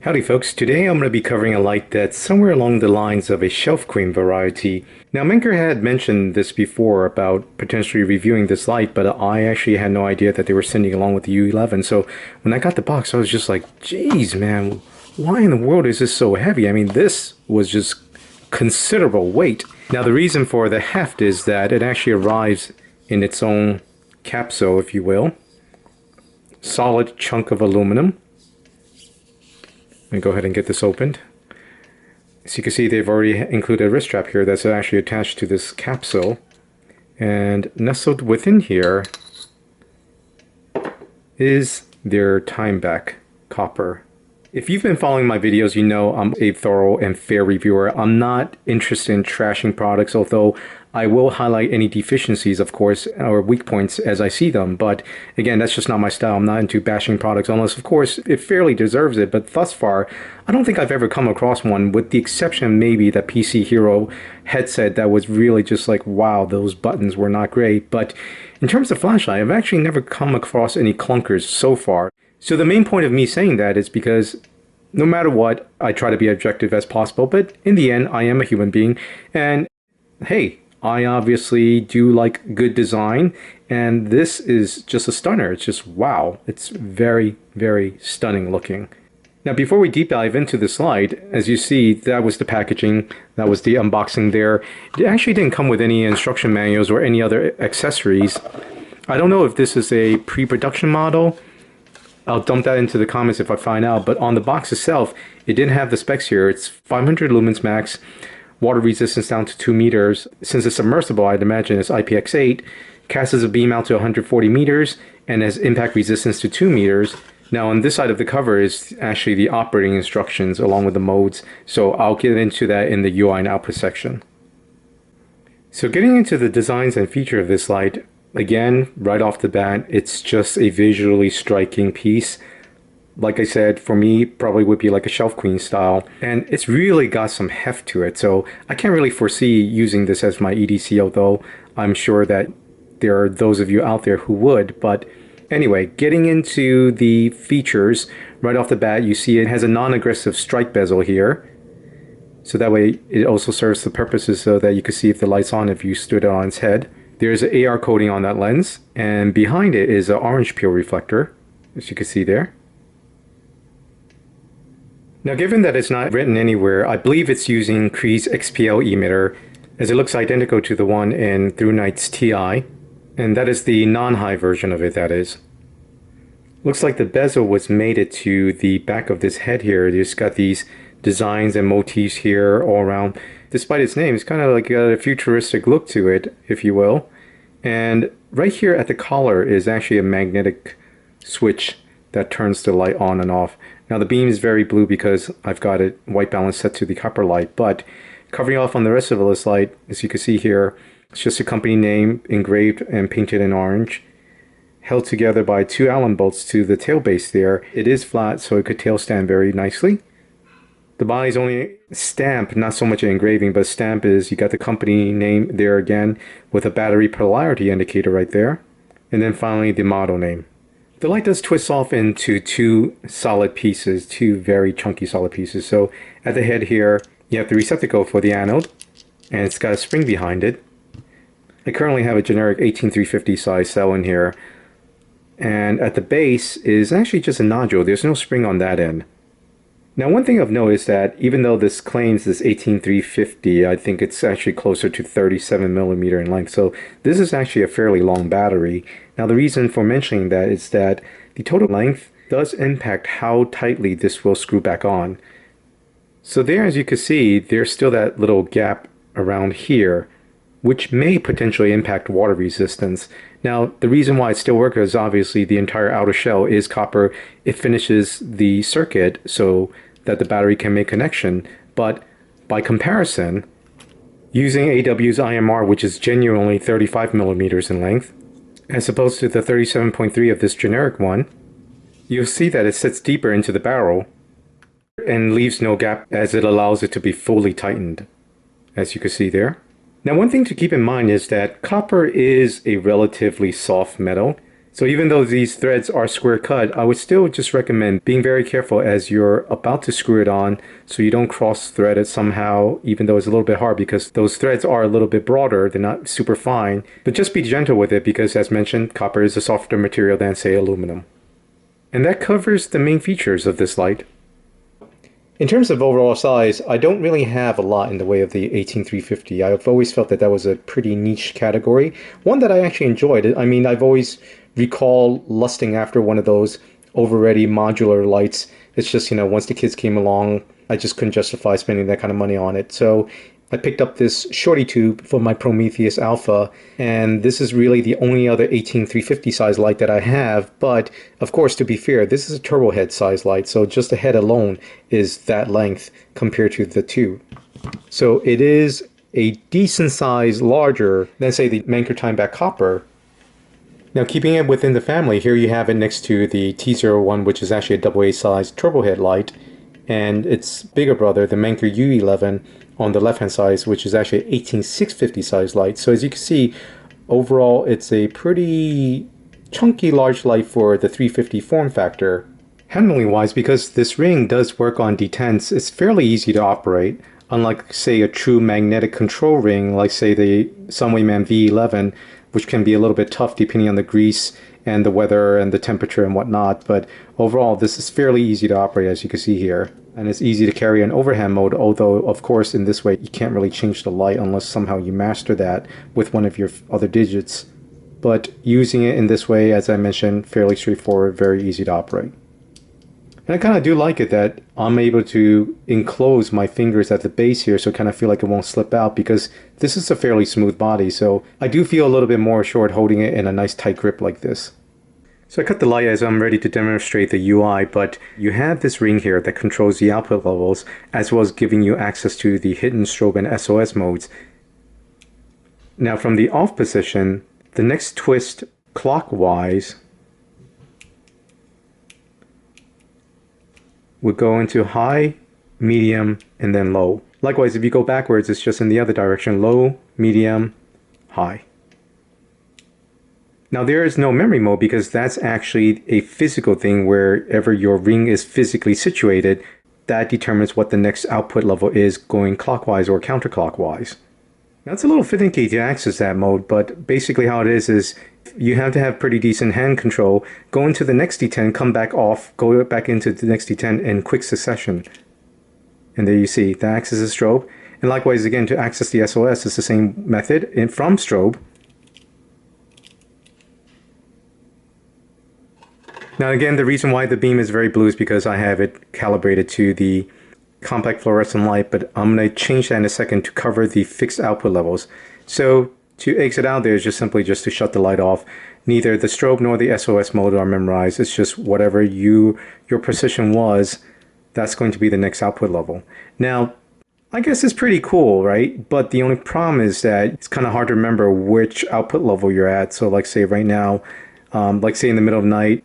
Howdy folks, today I'm going to be covering a light that's somewhere along the lines of a shelf queen variety. Now Manker had mentioned this before about potentially reviewing this light, but I actually had no idea that they were sending along with the U11. So when I got the box I was just like, geez man, why in the world is this so heavy? I mean, this was just considerable weight. Now the reason for the heft is that it actually arrives in its own capsule, if you will. Solid chunk of aluminum. Let me go ahead and get this opened. So you can see they've already included a wrist strap here that's actually attached to this capsule. And nestled within here is their Timeback copper. If you've been following my videos, you know I'm a thorough and fair reviewer. I'm not interested in trashing products, although I will highlight any deficiencies, of course, or weak points as I see them. But again, that's just not my style. I'm not into bashing products unless, of course, it fairly deserves it. But thus far, I don't think I've ever come across one, with the exception maybe that PC Hero headset that was really just like, wow, those buttons were not great. But in terms of flashlight, I've actually never come across any clunkers so far. So the main point of me saying that is because no matter what, I try to be objective as possible, but in the end, I am a human being, and hey, I obviously do like good design, and this is just a stunner. It's just wow, it's very, very stunning looking. Now before we deep dive into this light, as you see, that was the packaging, that was the unboxing there. It actually didn't come with any instruction manuals or any other accessories. I don't know if this is a pre-production model. I'll dump that into the comments if I find out, but on the box itself, it didn't have the specs here. It's 500 lumens max, water resistance down to 2 meters. Since it's submersible, I'd imagine it's IPX8, casts a beam out to 140 meters, and has impact resistance to 2 meters. Now on this side of the cover is actually the operating instructions along with the modes, so I'll get into that in the UI and output section. So getting into the designs and feature of this light, again, right off the bat, it's just a visually striking piece. Like I said, for me, probably would be like a shelf queen style. And it's really got some heft to it. So I can't really foresee using this as my EDC, although I'm sure that there are those of you out there who would. But anyway, getting into the features, right off the bat, you see it has a non-aggressive strike bezel here. So that way it also serves the purposes so that you can see if the light's on if you stood it on its head. There's an AR coating on that lens, and behind it is an orange peel reflector, as you can see there. Now given that it's not written anywhere, I believe it's using Cree's XPL emitter, as it looks identical to the one in ThruNight's TI, and that is the non-high version of it, that is. Looks like the bezel was mated to the back of this head here. It's got these designs and motifs here all around. Despite its name, it's kind of like a futuristic look to it, if you will. And right here at the collar is actually a magnetic switch that turns the light on and off. Now the beam is very blue because I've got it white balance set to the copper light, but covering off on the rest of this light, as you can see here, it's just a company name engraved and painted in orange, held together by 2 Allen bolts to the tail base there. It is flat, so it could tail stand very nicely. The body's only stamp, not so much an engraving, but stamp is, you got the company name there again with a battery polarity indicator right there. And then finally the model name. The light does twist off into 2 solid pieces, 2 very chunky solid pieces. So at the head here, you have the receptacle for the anode, and it's got a spring behind it. I currently have a generic 18350 size cell in here. And at the base is actually just a nodule. There's no spring on that end. Now one thing I've noticed that even though this claims this 18350, I think it's actually closer to 37 millimeter in length. So this is actually a fairly long battery. Now the reason for mentioning that is that the total length does impact how tightly this will screw back on. So there, as you can see, there's still that little gap around here, which may potentially impact water resistance. Now, the reason why it still works is obviously the entire outer shell is copper. It finishes the circuit so that the battery can make connection. But by comparison, using AW's IMR, which is genuinely 35 millimeters in length, as opposed to the 37.3 of this generic one, you'll see that it sits deeper into the barrel and leaves no gap as it allows it to be fully tightened, as you can see there. Now one thing to keep in mind is that copper is a relatively soft metal. So even though these threads are square cut, I would still just recommend being very careful as you're about to screw it on so you don't cross thread it somehow, even though it's a little bit hard because those threads are a little bit broader, they're not super fine. But just be gentle with it because, as mentioned, copper is a softer material than, say, aluminum. And that covers the main features of this light. In terms of overall size, I don't really have a lot in the way of the 18350. I've always felt that that was a pretty niche category, one that I actually enjoyed. I mean, I've always recall lusting after one of those over-ready modular lights. It's just, you know, once the kids came along, I just couldn't justify spending that kind of money on it. So I picked up this shorty tube for my Prometheus Alpha, and this is really the only other 18350 size light that I have. But of course, to be fair, this is a turbo head size light, so just the head alone is that length compared to the tube. So it is a decent size larger than, say, the MANKER Timeback Copper. Now, keeping it within the family, here you have it next to the T01, which is actually a AA size turbo head light, and its bigger brother, the MANKER U11, on the left hand side, which is actually an 18650 size light. So as you can see, overall it's a pretty chunky large light for the 350 form factor. Handling wise, because this ring does work on detents, it's fairly easy to operate, unlike, say, a true magnetic control ring like, say, the Sunwayman V11, which can be a little bit tough depending on the grease and the weather and the temperature and whatnot. But overall, this is fairly easy to operate, as you can see here. And it's easy to carry in overhand mode, although, of course, in this way, you can't really change the light unless somehow you master that with one of your other digits. But using it in this way, as I mentioned, fairly straightforward, very easy to operate. And I kind of do like it that I'm able to enclose my fingers at the base here, so I kind of feel like it won't slip out because this is a fairly smooth body. So I do feel a little bit more assured holding it in a nice tight grip like this. So I cut the light as I'm ready to demonstrate the UI, but you have this ring here that controls the output levels as well as giving you access to the hidden strobe and SOS modes. Now from the off position, the next twist clockwise would go into high, medium, and then low. Likewise, if you go backwards, it's just in the other direction, low, medium, high. Now there is no memory mode because that's actually a physical thing. Wherever your ring is physically situated, that determines what the next output level is going clockwise or counterclockwise. Now it's a little finicky to access that mode, but basically how it is you have to have pretty decent hand control. Go into the next D10, come back off, go back into the next D10 in quick succession. And there you see, that acts as a strobe. And likewise, again, to access the SOS, it's the same method from strobe. Now again, the reason why the beam is very blue is because I have it calibrated to the compact fluorescent light, but I'm going to change that in a second to cover the fixed output levels. So to exit out there is just simply just to shut the light off. Neither the strobe nor the SOS mode are memorized. It's just whatever your precision was, that's going to be the next output level. Now, I guess it's pretty cool, right? But the only problem is that it's kind of hard to remember which output level you're at. So like say right now, like say in the middle of the night,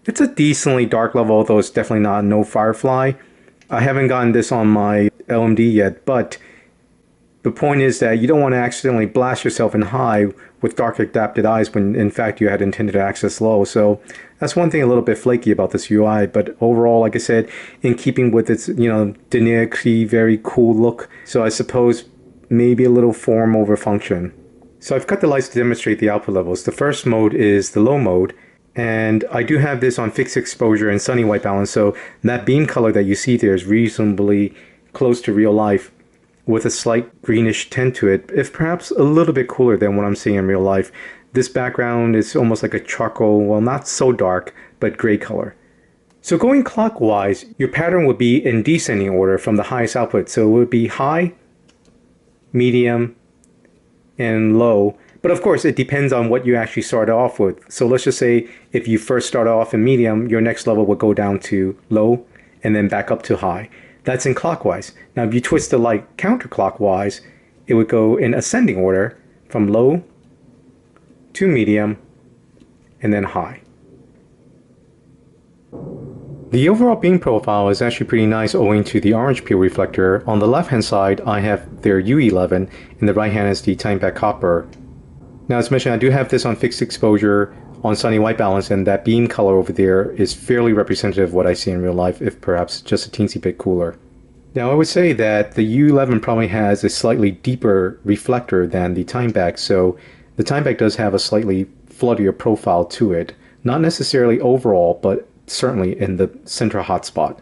it's a decently dark level, although it's definitely not no firefly. I haven't gotten this on my LMD yet, but the point is that you don't want to accidentally blast yourself in high with dark adapted eyes when in fact you had intended to access low. So that's one thing a little bit flaky about this UI, but overall, like I said, in keeping with its, denier key, very cool look. So I suppose maybe a little form over function. So I've cut the lights to demonstrate the output levels. The first mode is the low mode. And I do have this on fixed exposure and sunny white balance, so that beam color that you see there is reasonably close to real life with a slight greenish tint to it, if perhaps a little bit cooler than what I'm seeing in real life. This background is almost like a charcoal, well, not so dark, but gray color. So going clockwise, your pattern would be in descending order from the highest output. So it would be high, medium, and low. But of course, it depends on what you actually start off with. So let's just say if you first start off in medium, your next level will go down to low and then back up to high. That's in clockwise. Now, if you twist the light counterclockwise, it would go in ascending order from low to medium and then high. The overall beam profile is actually pretty nice owing to the orange peel reflector. On the left hand side, I have their U11, and the right hand is the Timeback Copper. Now, as mentioned, I do have this on fixed exposure on sunny white balance, and that beam color over there is fairly representative of what I see in real life, if perhaps just a teensy bit cooler. Now I would say that the U11 probably has a slightly deeper reflector than the Timeback, so the Timeback does have a slightly floodier profile to it. Not necessarily overall, but certainly in the center hotspot.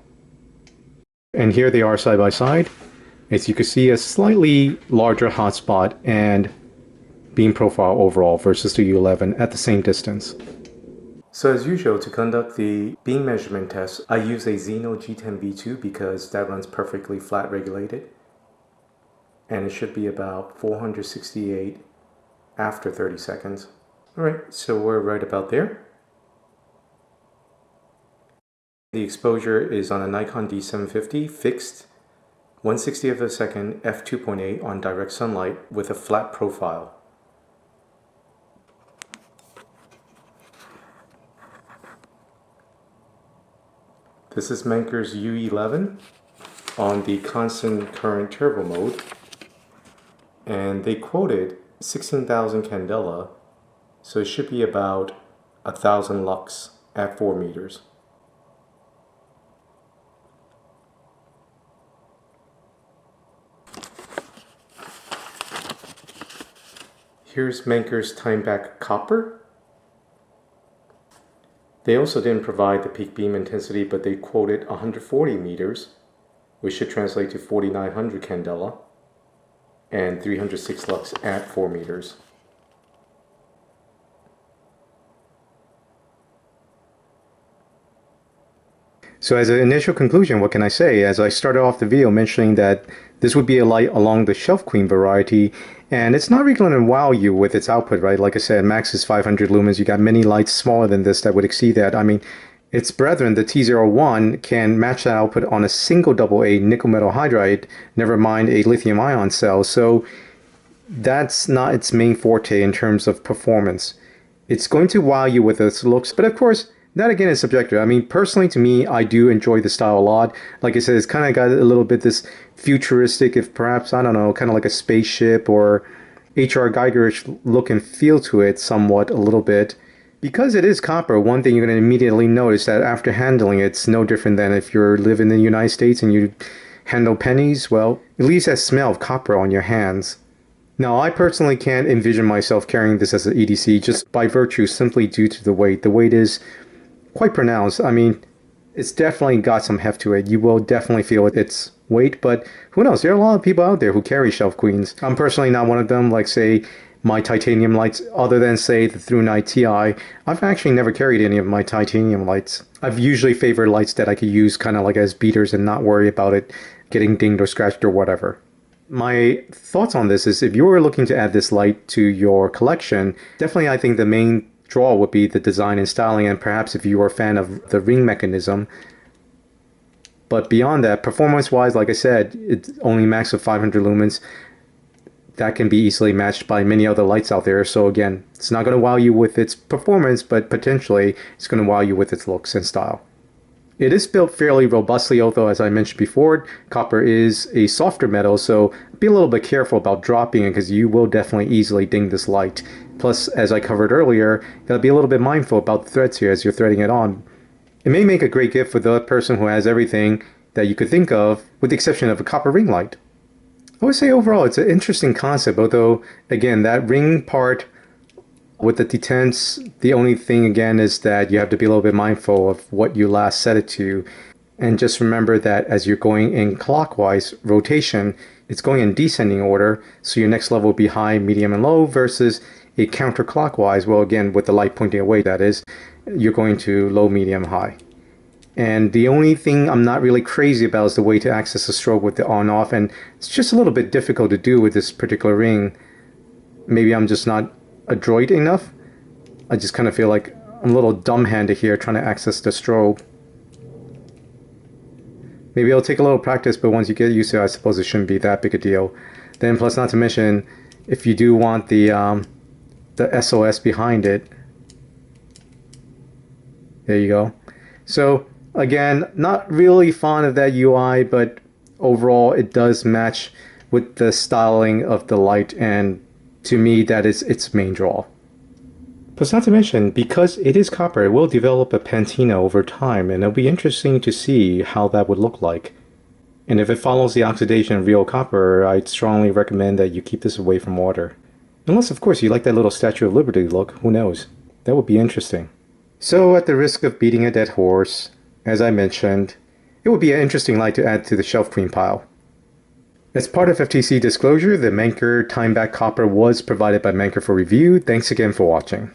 And here they are side by side. As you can see, a slightly larger hotspot and beam profile overall versus the U11 at the same distance. So as usual, to conduct the beam measurement test, I use a Xeno G10V2 because that runs perfectly flat regulated. And it should be about 468 after 30 seconds. Alright, so we're right about there. The exposure is on a Nikon D750 fixed 1/60th of a second f2.8 on direct sunlight with a flat profile. This is Manker's U11 on the constant current turbo mode, and they quoted 16,000 candela, so it should be about 1,000 lux at 4 meters. Here's Manker's Timeback Copper. They also didn't provide the peak beam intensity, but they quoted 140 meters, which should translate to 4,900 candela, and 306 lux at 4 meters. So as an initial conclusion, what can I say? As I started off the video mentioning that this would be a light along the Shelf Queen variety, and it's not really going to wow you with its output, right? Like I said, max is 500 lumens. You got many lights smaller than this that would exceed that. I mean, its brethren, the T01, can match that output on a single AA nickel metal hydride, never mind a lithium ion cell. So that's not its main forte in terms of performance. It's going to wow you with its looks, but of course, that again is subjective. I mean, personally to me, I do enjoy the style a lot. Like I said, it's kind of got a little bit this futuristic, if perhaps, I don't know, kind of like a spaceship or H.R. Geigerish look and feel to it somewhat a little bit. Because it is copper, one thing you're going to immediately notice that after handling it, it's no different than if you live in the United States and you handle pennies. Well, it leaves that smell of copper on your hands. Now, I personally can't envision myself carrying this as an EDC just by virtue simply due to the weight. The weight is quite pronounced. I mean, it's definitely got some heft to it. You will definitely feel its weight, but who knows? There are a lot of people out there who carry Shelf Queens. I'm personally not one of them. Like, say, my titanium lights, other than, say, the Through Night TI, I've actually never carried any of my titanium lights. I've usually favored lights that I could use kind of like as beaters and not worry about it getting dinged or scratched or whatever. My thoughts on this is if you were looking to add this light to your collection, definitely I think the main draw would be the design and styling, and perhaps if you are a fan of the ring mechanism. But beyond that, performance-wise, like I said, it's only max of 500 lumens. That can be easily matched by many other lights out there. So again, it's not going to wow you with its performance, but potentially it's going to wow you with its looks and style. It is built fairly robustly, although as I mentioned before, copper is a softer metal, so be a little bit careful about dropping it because you will definitely easily ding this light. Plus, as I covered earlier, you gotta be a little bit mindful about the threads here as you're threading it on. It may make a great gift for the person who has everything that you could think of, with the exception of a copper ring light. I would say overall it's an interesting concept, although again, that ring part with the detents, the only thing again is that you have to be a little bit mindful of what you last set it to. And just remember that as you're going in clockwise rotation, it's going in descending order. So your next level will be high, medium, and low versus a counterclockwise. Well, again, with the light pointing away, that is, you're going to low, medium, high. And the only thing I'm not really crazy about is the way to access the strobe with the on-off. And it's just a little bit difficult to do with this particular ring. Maybe I'm just not adroit enough. I just kind of feel like I'm a little dumb-handed here trying to access the strobe. Maybe it'll take a little practice, but once you get used to it, I suppose it shouldn't be that big a deal. Then plus, not to mention, if you do want the SOS behind it, there you go. So again, not really fond of that UI, but overall it does match with the styling of the light, and to me that is its main draw. Plus, not to mention, because it is copper, it will develop a patina over time, and it'll be interesting to see how that would look like. And if it follows the oxidation of real copper, I'd strongly recommend that you keep this away from water. Unless, of course, you like that little Statue of Liberty look, who knows? That would be interesting. So, at the risk of beating a dead horse, as I mentioned, it would be an interesting light to add to the shelf queen pile. As part of FTC disclosure, the MANKER Timeback Copper was provided by MANKER for review. Thanks again for watching.